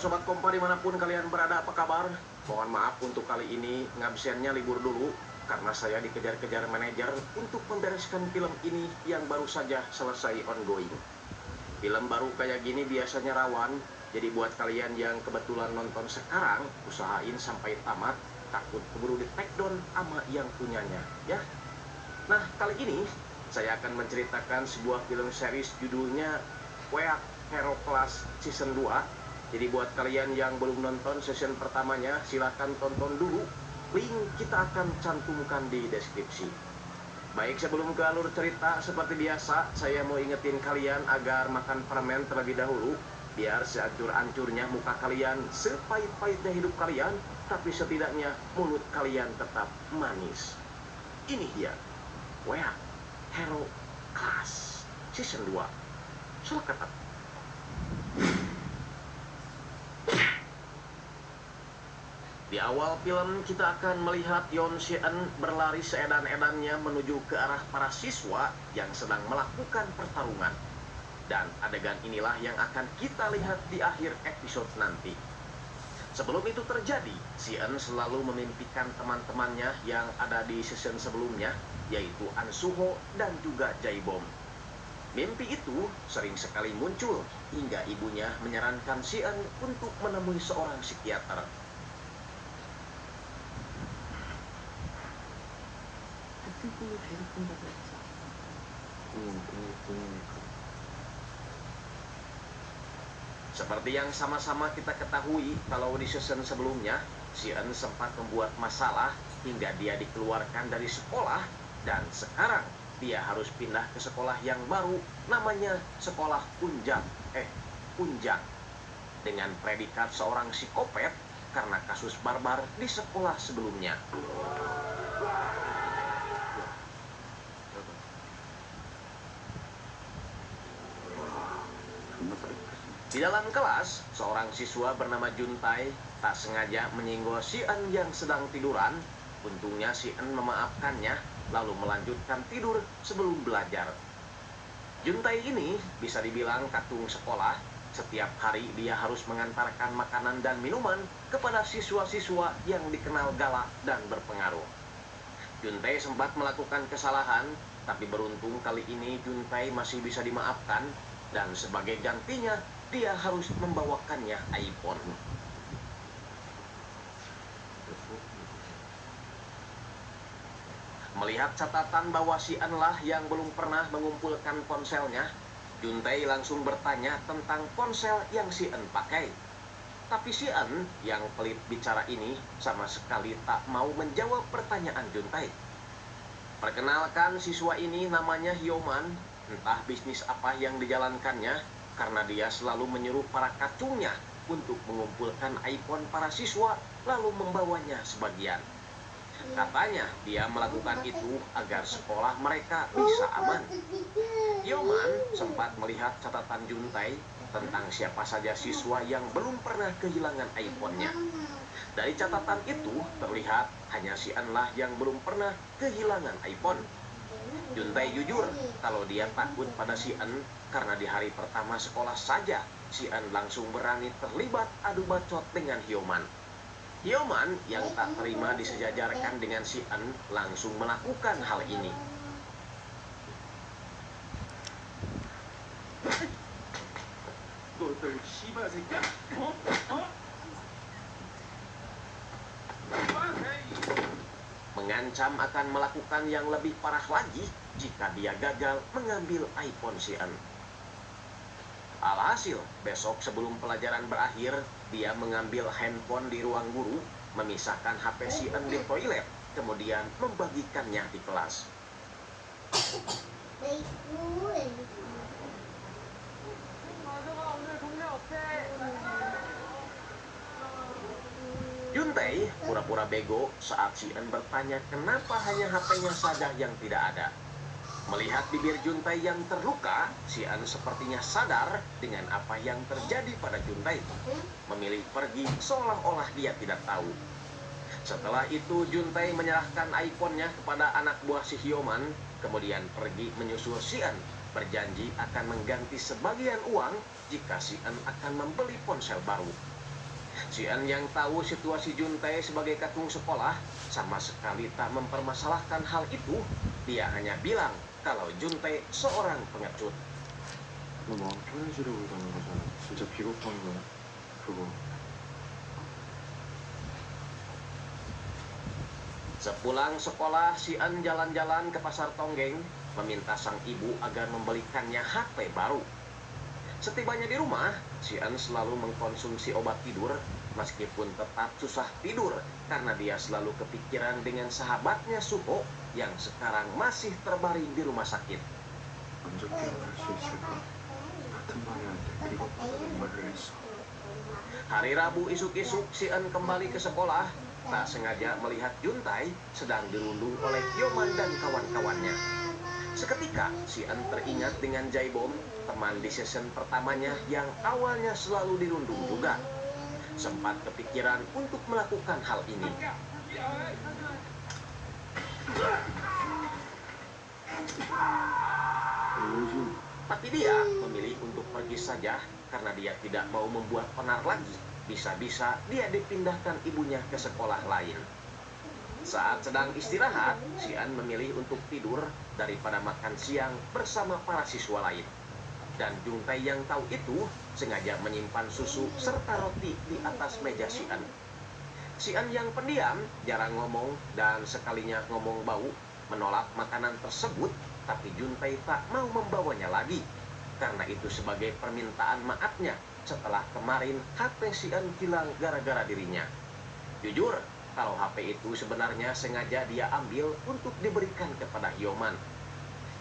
sobat kompa dimanapun kalian berada, apa kabar? Mohon maaf untuk kali ini ngabsennya libur dulu karena saya dikejar-kejar manajer untuk membereskan film ini yang baru saja selesai ongoing. Film baru kayak gini biasanya rawan, jadi buat kalian yang kebetulan nonton sekarang, usahain sampai tamat, takut keburu di take down sama yang punyanya, ya. Nah, kali ini saya akan menceritakan sebuah film series judulnya Weak Hero Class Season 2. Jadi buat kalian yang belum nonton season pertamanya, silahkan tonton dulu. Link kita akan cantumkan di deskripsi. Baik, sebelum ke alur cerita, seperti biasa, saya mau ingetin kalian agar makan permen terlebih dahulu. Biar sehancur-hancurnya muka kalian, sepahit-pahitnya hidup kalian, tapi setidaknya mulut kalian tetap manis. Ini dia, Weak Hero Class Season 2. Selamat. Di awal film kita akan melihat Yoon Si-eun berlari seedan-edannya menuju ke arah para siswa yang sedang melakukan pertarungan. Dan adegan inilah yang akan kita lihat di akhir episode nanti. Sebelum itu terjadi, Si-eun selalu memimpikan teman-temannya yang ada di season sebelumnya, yaitu An Soo-ho dan juga Jae-bom. Mimpi itu sering sekali muncul hingga ibunya menyarankan Si-eun untuk menemui seorang psikiater. Seperti yang sama-sama kita ketahui, kalau di season sebelumnya, Si-eun sempat membuat masalah hingga dia dikeluarkan dari sekolah, dan sekarang dia harus pindah ke sekolah yang baru, namanya sekolah Unjang, dengan predikat seorang psikopat karena kasus barbar di sekolah sebelumnya. Di dalam kelas, seorang siswa bernama Juntae tak sengaja menyinggol Si-eun yang sedang tiduran. Untungnya Si-eun memaafkannya, lalu melanjutkan tidur sebelum belajar. Juntae ini bisa dibilang katung sekolah. Setiap hari dia harus mengantarkan makanan dan minuman kepada siswa-siswa yang dikenal galak dan berpengaruh. Juntae sempat melakukan kesalahan, tapi beruntung kali ini Juntae masih bisa dimaafkan, dan sebagai gantinya dia harus membawakannya iPhone. Melihat catatan bahwa Si-eun lah yang belum pernah mengumpulkan ponselnya, Juntae langsung bertanya tentang ponsel yang Si-eun pakai. Tapi Si-eun yang pelit bicara ini sama sekali tak mau menjawab pertanyaan Juntae. Perkenalkan, siswa ini namanya Hyoman. Entah bisnis apa yang dijalankannya, karena dia selalu menyuruh para kacungnya untuk mengumpulkan iPhone para siswa lalu membawanya sebagian. Katanya dia melakukan itu agar sekolah mereka bisa aman. Hyoman sempat melihat catatan Juntae tentang siapa saja siswa yang belum pernah kehilangan iPhone-nya. Dari catatan itu terlihat hanya Si-eun lah yang belum pernah kehilangan iPhone. Juntae jujur kalau dia takut pada Si-eun karena di hari pertama sekolah saja Si-eun langsung berani terlibat adu bacot dengan Hyoman. Hyoman yang tak terima disejajarkan dengan Si-eun langsung melakukan hal ini. Mengancam akan melakukan yang lebih parah lagi jika dia gagal mengambil iPhone Si-eun. Alhasil, besok sebelum pelajaran berakhir, dia mengambil handphone di ruang guru, memisahkan HP Si-eun di toilet, kemudian membagikannya di kelas. Juntae pura-pura bego saat Si-eun bertanya kenapa hanya HP-nya saja yang tidak ada. Melihat bibir Juntae yang terluka, Si-eun sepertinya sadar dengan apa yang terjadi pada Juntae. Memilih pergi seolah-olah dia tidak tahu. Setelah itu Juntae menyerahkan iPhone-nya kepada anak buah si Hyoman, kemudian pergi menyusul Si-eun, berjanji akan mengganti sebagian uang jika Si-eun akan membeli ponsel baru. Xian yang tahu situasi Juntai sebagai kakung sekolah sama sekali tak mempermasalahkan hal itu. Dia hanya bilang kalau Juntai seorang pengecut. 너 마음 편해지려고 이러는 거잖아. 진짜 비겁한 거야. 그거. Sepulang sekolah, Xian jalan-jalan ke pasar Tonggeng, meminta sang ibu agar membelikannya HP baru. Setibanya di rumah, Xian selalu mengkonsumsi obat tidur, meskipun tetap susah tidur karena dia selalu kepikiran dengan sahabatnya Suho yang sekarang masih terbaring di rumah sakit. 먼저 깨어날 수 있을까? 같은 말이한테 비겁하다는 말을 했어. Hari Rabu isuk-isuk, Xian kembali ke sekolah, tak sengaja melihat Juntai sedang dirundung oleh Yoman dan kawan-kawannya. Seketika, Xian teringat dengan Jaibom, teman di season pertamanya yang awalnya selalu dirundung juga. Sempat kepikiran untuk melakukan hal ini. Tapi dia memilih untuk pergi saja karena dia tidak mau membuat onar lagi. Bisa-bisa dia dipindahkan ibunya ke sekolah lain. Saat sedang istirahat, Xian memilih untuk tidur daripada makan siang bersama para siswa lain. Dan Juntai yang tahu itu sengaja menyimpan susu serta roti di atas meja Xian. Xian yang pendiam, jarang ngomong, dan sekalinya ngomong bau, menolak makanan tersebut, tapi Juntai tak mau membawanya lagi. Karena itu sebagai permintaan maafnya setelah kemarin HP Xian hilang gara-gara dirinya. Jujur, kalau HP itu sebenarnya sengaja dia ambil untuk diberikan kepada Yoman.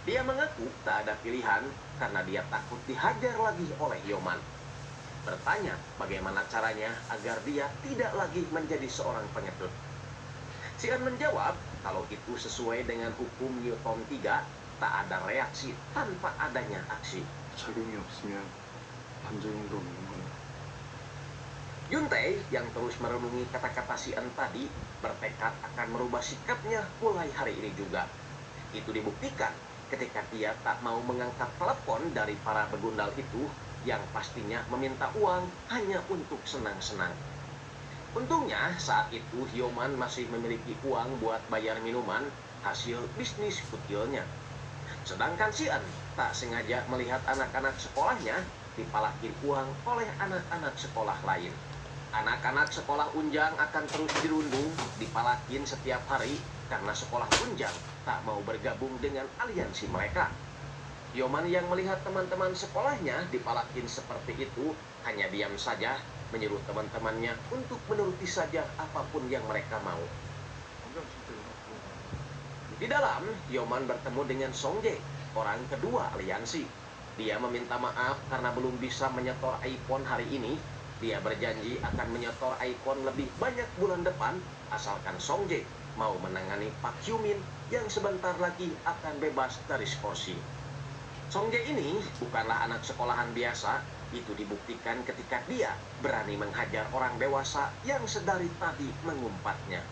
Dia mengaku tak ada pilihan karena dia takut dihajar lagi oleh Yoman. Bertanya bagaimana caranya agar dia tidak lagi menjadi seorang pengecut. Xian menjawab kalau itu sesuai dengan hukum Newton 3, tak ada reaksi tanpa adanya aksi. 작용이 없으면 반작용도 없는 거야. Juntai yang terus merenungi kata-kata Xian tadi bertekad akan merubah sikapnya mulai hari ini juga. Itu dibuktikan ketika dia tak mau mengangkat telepon dari para begundal itu yang pastinya meminta uang hanya untuk senang-senang. Untungnya saat itu Yoman masih memiliki uang buat bayar minuman hasil bisnis kecilnya. Sedangkan Xian tak sengaja melihat anak-anak sekolahnya dipalakin uang oleh anak-anak sekolah lain. Anak-anak sekolah Unjang akan terus dirundung, dipalakin setiap hari karena sekolah Unjang tak mau bergabung dengan aliansi mereka. Yoman yang melihat teman-teman sekolahnya dipalakin seperti itu hanya diam saja, menyuruh teman-temannya untuk menuruti saja apapun yang mereka mau. Di dalam, Yoman bertemu dengan Songjae, orang kedua aliansi. Dia meminta maaf karena belum bisa menyetor iPhone hari ini. Dia berjanji akan menyetor iPhone lebih banyak bulan depan, asalkan Songjae mau menangani Pak Hyumin yang sebentar lagi akan bebas dari skorsing. Songjae ini bukanlah anak sekolahan biasa, itu dibuktikan ketika dia berani menghajar orang dewasa yang sedari tadi mengumpatnya.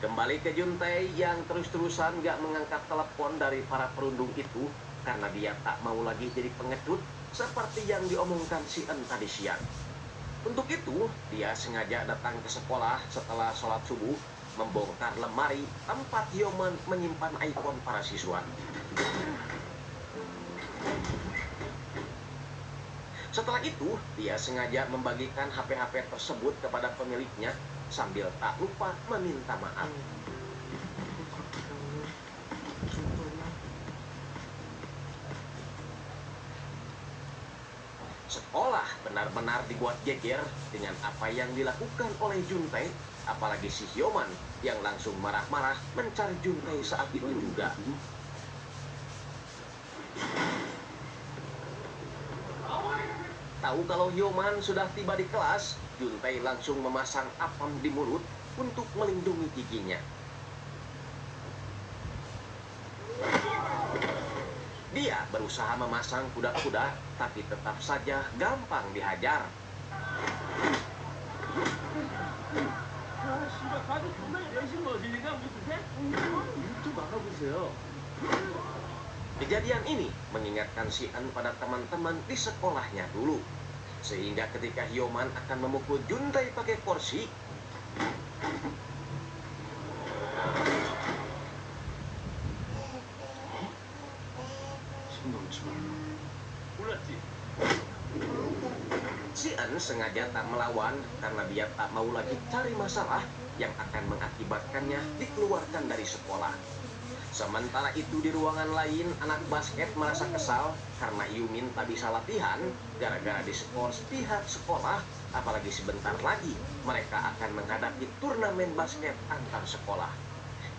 Kembali ke Juntai yang terus-terusan gak mengangkat telepon dari para perundung itu karena dia tak mau lagi jadi pengecut seperti yang diomongkan Xian tadi siang. Untuk itu, dia sengaja datang ke sekolah setelah sholat subuh, membongkar lemari tempat Yoman menyimpan iPhone para siswa. Setelah itu, dia sengaja membagikan HP-HP tersebut kepada pemiliknya sambil tak lupa meminta maaf. Sekolah benar-benar dibuat geger dengan apa yang dilakukan oleh Juntai, apalagi si Hyoman yang langsung marah-marah mencari Juntai saat itu juga. Tahu kalau Hyoman sudah tiba di kelas, Juntai langsung memasang apem di mulut untuk melindungi giginya. Dia berusaha memasang kuda-kuda, tapi tetap saja gampang dihajar. 아주 정말 내신 거지니까 무슨 새? 유튜브 알아보세요. Kejadian ini mengingatkan si An pada teman-teman di sekolahnya dulu. Sehingga ketika Hyoman akan memukul Juntai pakai kursi, 손 넘지 말라. 몰랐지? si An sengaja tak melawan karena dia tak mau lagi cari masalah yang akan mengakibatkannya dikeluarkan dari sekolah. Sementara itu di ruangan lain, anak basket merasa kesal karena Yumin tak bisa latihan gara-gara diskors pihak sekolah, apalagi sebentar lagi mereka akan menghadapi turnamen basket antar sekolah.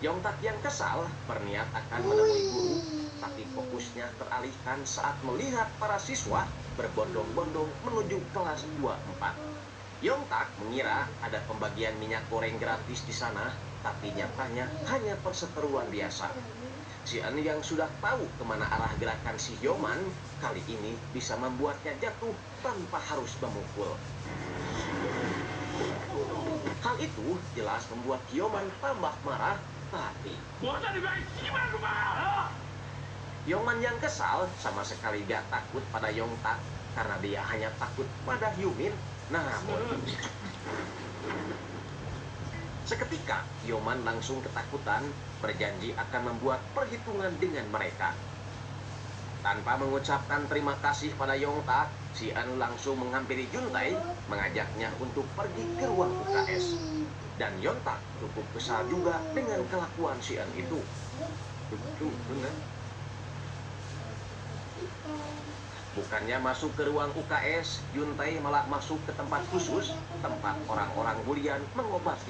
Yongtak yang kesal berniat akan menemui guru, tapi fokusnya teralihkan saat melihat para siswa berbondong-bondong menuju kelas 24. Yongtak mengira ada pembagian minyak goreng gratis di sana, tapi nyatanya hanya perseteruan biasa. Si An yang sudah tahu kemana arah gerakan si Hyoman, kali ini bisa membuatnya jatuh tanpa harus memukul. Hal itu jelas membuat Hyoman tambah marah, tapi 뭐하자는 거야, 씨발 그만! Hyoman yang kesal sama sekali gak takut pada Yongtak karena dia hanya takut pada Yumin. Namun seketika Hyoman langsung ketakutan, berjanji akan membuat perhitungan dengan mereka. Tanpa mengucapkan terima kasih pada Yongtak, si An langsung menghampiri Juntai, mengajaknya untuk pergi ke ruang UKS. Dan Yongtak cukup kesal juga dengan kelakuan si An itu. Betul, benar. Bukannya masuk ke ruang UKS, Juntai malah masuk ke tempat khusus, tempat orang-orang bulian mengobati